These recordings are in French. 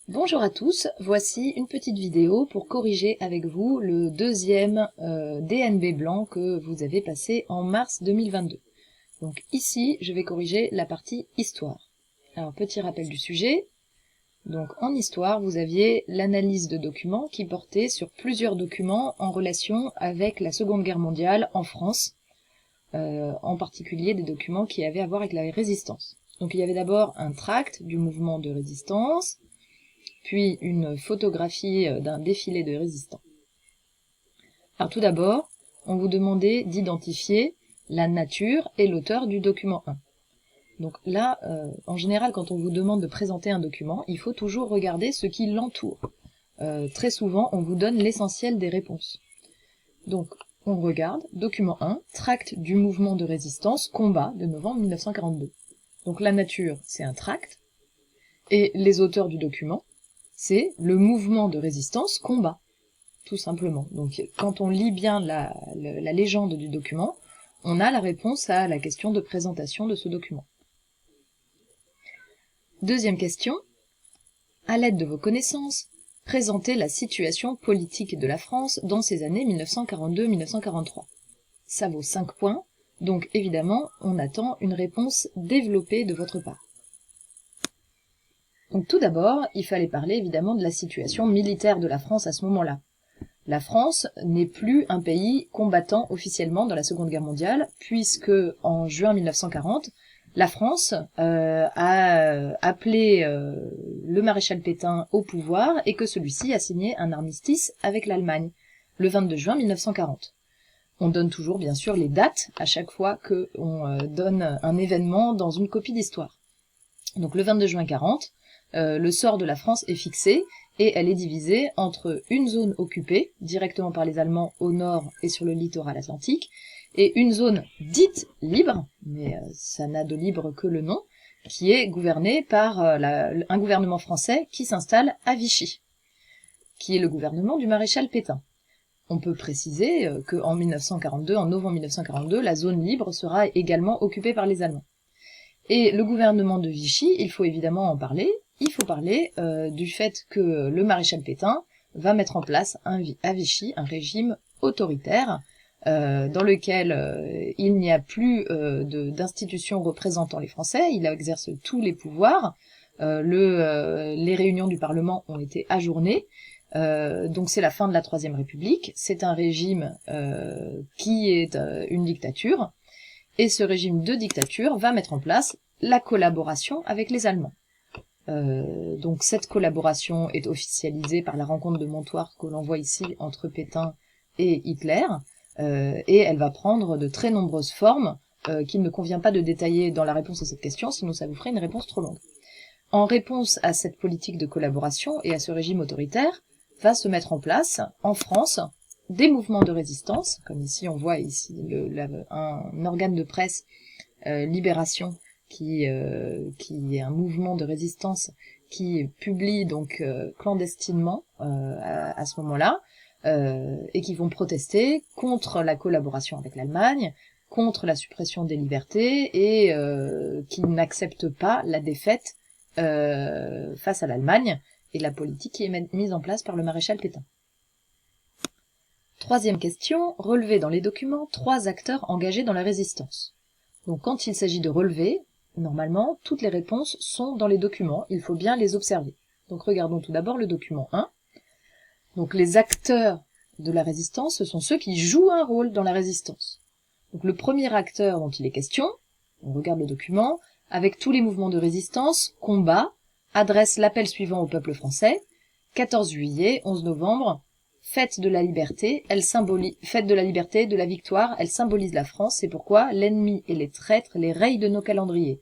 Bonjour à tous, voici une petite vidéo pour corriger avec vous le deuxième DNB blanc que vous avez passé en mars 2022. Donc ici, je vais corriger la partie histoire. Alors petit rappel du sujet. Donc en histoire, vous aviez l'analyse de documents qui portait sur plusieurs documents en relation avec la Seconde Guerre mondiale en France, en particulier des documents qui avaient à voir avec la résistance. Donc il y avait d'abord un tract du mouvement de résistance, puis une photographie d'un défilé de résistants. Alors tout d'abord, on vous demandait d'identifier la nature et l'auteur du document 1. Donc là, en général, quand on vous demande de présenter un document, il faut toujours regarder ce qui l'entoure. Très souvent, on vous donne l'essentiel des réponses. Donc, on regarde, document 1, tract du mouvement de résistance, combat de novembre 1942. Donc la nature, c'est un tract, et les auteurs du document, c'est le mouvement de résistance combat, tout simplement. Donc quand on lit bien la légende du document, on a la réponse à la question de présentation de ce document. Deuxième question. À l'aide de vos connaissances, présentez la situation politique de la France dans ces années 1942-1943. Ça vaut 5 points, donc évidemment, on attend une réponse développée de votre part. Donc tout d'abord, il fallait parler évidemment de la situation militaire de la France à ce moment-là. La France n'est plus un pays combattant officiellement dans la Seconde Guerre mondiale, puisque en juin 1940, la France a appelé le maréchal Pétain au pouvoir et que celui-ci a signé un armistice avec l'Allemagne, le 22 juin 1940. On donne toujours bien sûr les dates à chaque fois qu'on donne un événement dans une copie d'histoire. Donc le 22 juin 40, le sort de la France est fixé et elle est divisée entre une zone occupée directement par les Allemands au nord et sur le littoral atlantique et une zone dite libre, mais ça n'a de libre que le nom, qui est gouvernée par un gouvernement français qui s'installe à Vichy, qui est le gouvernement du maréchal Pétain. On peut préciser qu'en 1942, en novembre 1942, la zone libre sera également occupée par les Allemands. Et le gouvernement de Vichy, il faut évidemment en parler, il faut parler du fait que le maréchal Pétain va mettre en place à Vichy un régime autoritaire dans lequel il n'y a plus d'institutions représentant les Français, il exerce tous les pouvoirs, les réunions du Parlement ont été ajournées, donc c'est la fin de la Troisième République, c'est un régime qui est une dictature, et ce régime de dictature va mettre en place la collaboration avec les Allemands. Donc cette collaboration est officialisée par la rencontre de Montoire que l'on voit ici entre Pétain et Hitler, et elle va prendre de très nombreuses formes qu'il ne convient pas de détailler dans la réponse à cette question, sinon ça vous ferait une réponse trop longue. En réponse à cette politique de collaboration et à ce régime autoritaire, va se mettre en place, en France, des mouvements de résistance, comme ici on voit ici un organe de presse, Libération, qui est un mouvement de résistance qui publie donc clandestinement à ce moment-là, et qui vont protester contre la collaboration avec l'Allemagne, contre la suppression des libertés, et qui n'acceptent pas la défaite face à l'Allemagne et la politique qui est mise en place par le maréchal Pétain. Troisième question, relever dans les documents 3 acteurs engagés dans la résistance. Donc quand il s'agit de relever, normalement, toutes les réponses sont dans les documents, il faut bien les observer. Donc regardons tout d'abord le document 1. Donc les acteurs de la résistance, ce sont ceux qui jouent un rôle dans la résistance. Donc le premier acteur dont il est question, on regarde le document, avec tous les mouvements de résistance, combat, adresse l'appel suivant au peuple français, 14 juillet, 11 novembre, fête de la liberté, fête de la liberté, de la victoire, elle symbolise la France, c'est pourquoi l'ennemi et les traîtres les rayent de nos calendriers.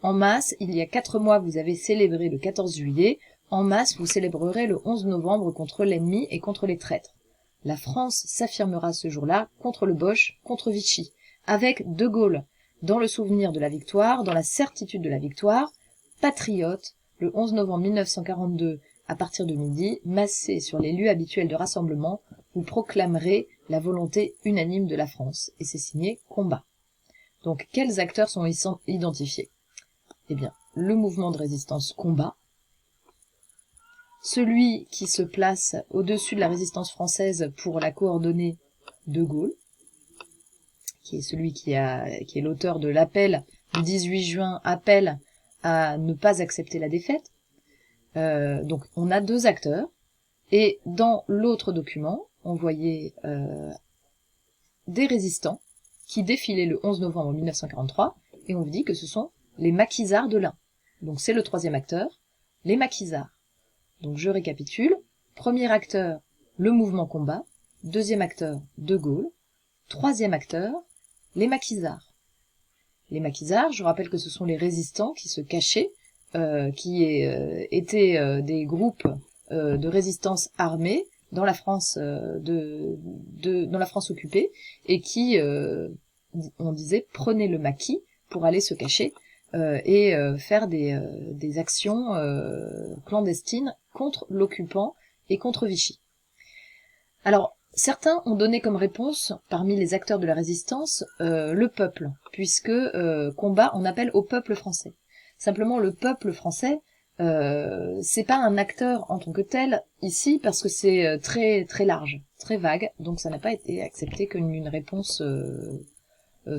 En masse, il y a 4 mois vous avez célébré le 14 juillet, en masse vous célébrerez le 11 novembre contre l'ennemi et contre les traîtres. La France s'affirmera ce jour-là contre le Boche, contre Vichy, avec De Gaulle, dans le souvenir de la victoire, dans la certitude de la victoire, patriote, le 11 novembre 1942, à partir de midi, massés sur les lieux habituels de rassemblement, vous proclamerez la volonté unanime de la France. Et c'est signé combat. Donc, quels acteurs sont identifiés? Eh bien, le mouvement de résistance combat, celui qui se place au-dessus de la résistance française pour la coordonner, De Gaulle, qui est celui qui est l'auteur de l'appel du 18 juin, appel à ne pas accepter la défaite. Donc on a deux acteurs, et dans l'autre document, on voyait des résistants qui défilaient le 11 novembre 1943, et on vous dit que ce sont les maquisards de l'Ain. Donc c'est le troisième acteur, les maquisards. Donc je récapitule. Premier acteur, le mouvement combat. Deuxième acteur, De Gaulle. Troisième acteur, les maquisards. Les maquisards, je rappelle que ce sont les résistants qui se cachaient, qui étaient des groupes de résistance armée dans la France dans la France occupée, et qui, on disait, prenaient le maquis pour aller se cacher et faire des actions clandestines contre l'occupant et contre Vichy. Alors, certains ont donné comme réponse, parmi les acteurs de la résistance, le peuple, puisque combat on appelle au peuple français. Simplement, le peuple français, c'est pas un acteur en tant que tel ici, parce que c'est très très large, très vague, donc ça n'a pas été accepté comme une réponse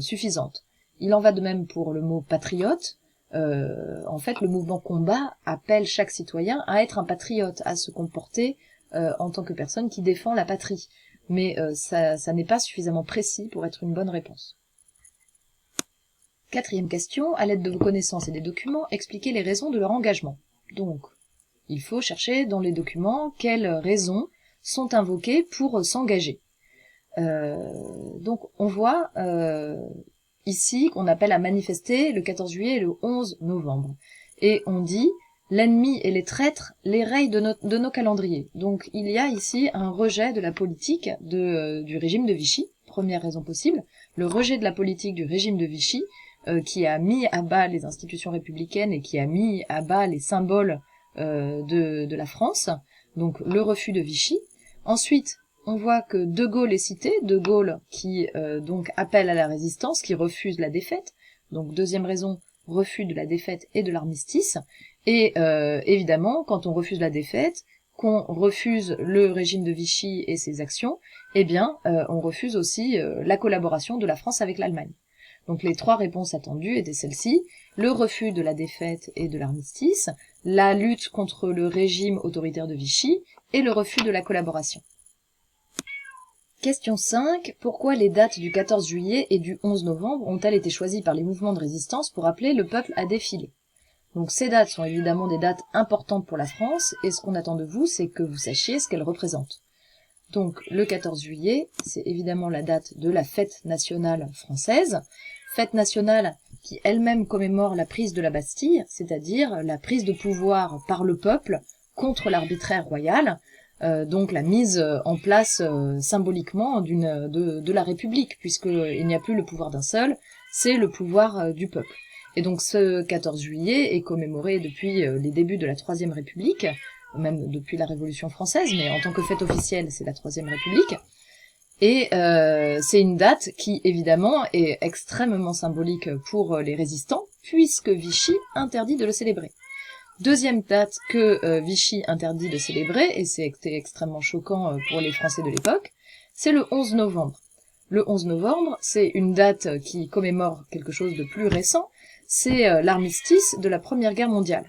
suffisante. Il en va de même pour le mot patriote. En fait, le mouvement combat appelle chaque citoyen à être un patriote, à se comporter en tant que personne qui défend la patrie. Mais ça n'est pas suffisamment précis pour être une bonne réponse. Quatrième question, à l'aide de vos connaissances et des documents, expliquez les raisons de leur engagement. Donc, il faut chercher dans les documents quelles raisons sont invoquées pour s'engager. Donc, on voit ici qu'on appelle à manifester le 14 juillet et le 11 novembre. Et on dit « l'ennemi et les traîtres les rayent de nos calendriers ». Donc, il y a ici un rejet de la politique du régime de Vichy, première raison possible, le rejet de la politique du régime de Vichy, qui a mis à bas les institutions républicaines et qui a mis à bas les symboles de la France, donc le refus de Vichy. Ensuite, on voit que De Gaulle est cité, De Gaulle qui donc appelle à la résistance, qui refuse la défaite. Donc deuxième raison, refus de la défaite et de l'armistice. Et évidemment, quand on refuse la défaite, qu'on refuse le régime de Vichy et ses actions, eh bien, on refuse aussi la collaboration de la France avec l'Allemagne. Donc les trois réponses attendues étaient celles-ci, le refus de la défaite et de l'armistice, la lutte contre le régime autoritaire de Vichy et le refus de la collaboration. Question 5. Pourquoi les dates du 14 juillet et du 11 novembre ont-elles été choisies par les mouvements de résistance pour appeler le peuple à défiler? Donc ces dates sont évidemment des dates importantes pour la France, et ce qu'on attend de vous, c'est que vous sachiez ce qu'elles représentent. Donc le 14 juillet, c'est évidemment la date de la fête nationale française, fête nationale qui elle-même commémore la prise de la Bastille, c'est-à-dire la prise de pouvoir par le peuple contre l'arbitraire royal, donc la mise en place symboliquement de la République, puisqu'il n'y a plus le pouvoir d'un seul, c'est le pouvoir du peuple. Et donc ce 14 juillet est commémoré depuis les débuts de la Troisième République, même depuis la Révolution française, mais en tant que fête officielle, c'est la Troisième République. Et c'est une date qui, évidemment, est extrêmement symbolique pour les résistants, puisque Vichy interdit de le célébrer. Deuxième date que Vichy interdit de célébrer, et c'était extrêmement choquant pour les Français de l'époque, c'est le 11 novembre. Le 11 novembre, c'est une date qui commémore quelque chose de plus récent, c'est l'armistice de la Première Guerre mondiale.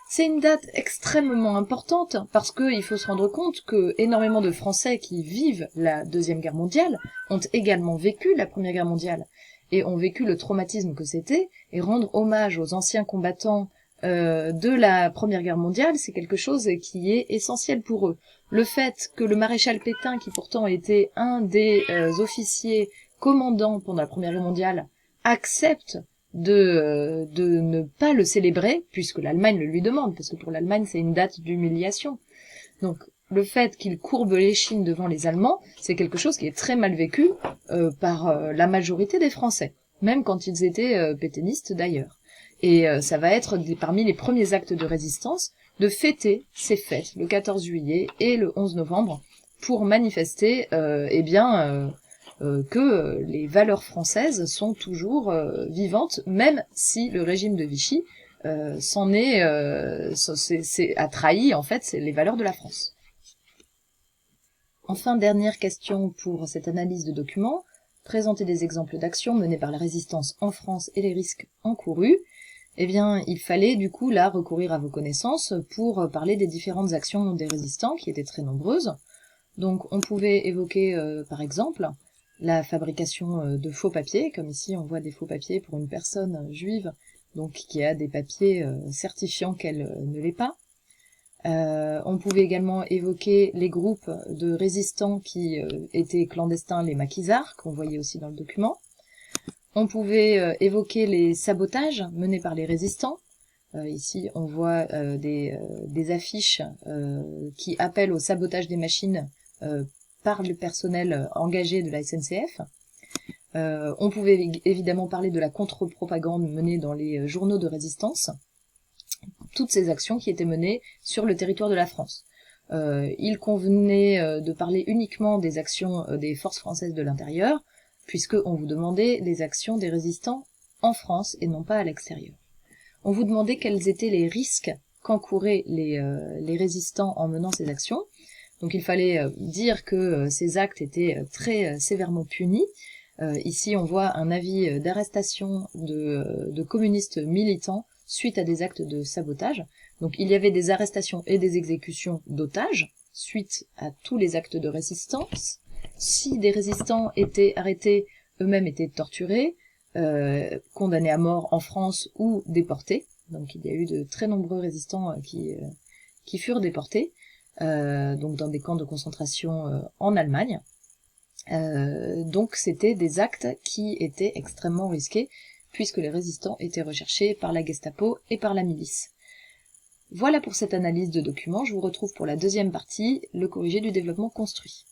C'est une date extrêmement importante parce qu'il faut se rendre compte que énormément de Français qui vivent la Deuxième Guerre mondiale ont également vécu la Première Guerre mondiale et ont vécu le traumatisme que c'était, et rendre hommage aux anciens combattants de la Première Guerre mondiale, c'est quelque chose qui est essentiel pour eux. Le fait que le maréchal Pétain, qui pourtant était un des officiers commandants pendant la Première Guerre mondiale, accepte de ne pas le célébrer, puisque l'Allemagne le lui demande, parce que pour l'Allemagne c'est une date d'humiliation. Donc le fait qu'il courbe l'échine devant les Allemands, c'est quelque chose qui est très mal vécu par la majorité des Français, même quand ils étaient pétainistes d'ailleurs. Et ça va être parmi les premiers actes de résistance de fêter ces fêtes, le 14 juillet et le 11 novembre, pour manifester que les valeurs françaises sont toujours vivantes, même si le régime de Vichy a trahi en fait les valeurs de la France. Enfin, dernière question pour cette analyse de documents, présenter des exemples d'actions menées par la résistance en France et les risques encourus. Eh bien, il fallait du coup là recourir à vos connaissances pour parler des différentes actions des résistants qui étaient très nombreuses. Donc on pouvait évoquer par exemple la fabrication de faux papiers, comme ici on voit des faux papiers pour une personne juive donc qui a des papiers certifiant qu'elle ne l'est pas. On pouvait également évoquer les groupes de résistants qui étaient clandestins, les maquisards, qu'on voyait aussi dans le document. On pouvait évoquer les sabotages menés par les résistants. Ici, on voit des affiches qui appellent au sabotage des machines par le personnel engagé de la SNCF. On pouvait évidemment parler de la contre-propagande menée dans les journaux de résistance. Toutes ces actions qui étaient menées sur le territoire de la France. Il convenait de parler uniquement des actions des forces françaises de l'intérieur, puisqu'on vous demandait des actions des résistants en France et non pas à l'extérieur. On vous demandait quels étaient les risques qu'encouraient les résistants en menant ces actions. Donc il fallait dire que ces actes étaient très sévèrement punis. Ici on voit un avis d'arrestation de communistes militants suite à des actes de sabotage. Donc il y avait des arrestations et des exécutions d'otages suite à tous les actes de résistance. Si des résistants étaient arrêtés, eux-mêmes étaient torturés, condamnés à mort en France ou déportés. Donc il y a eu de très nombreux résistants qui furent déportés, donc dans des camps de concentration en Allemagne. Donc c'était des actes qui étaient extrêmement risqués, puisque les résistants étaient recherchés par la Gestapo et par la milice. Voilà pour cette analyse de documents. Je vous retrouve pour la deuxième partie, le corrigé du développement construit.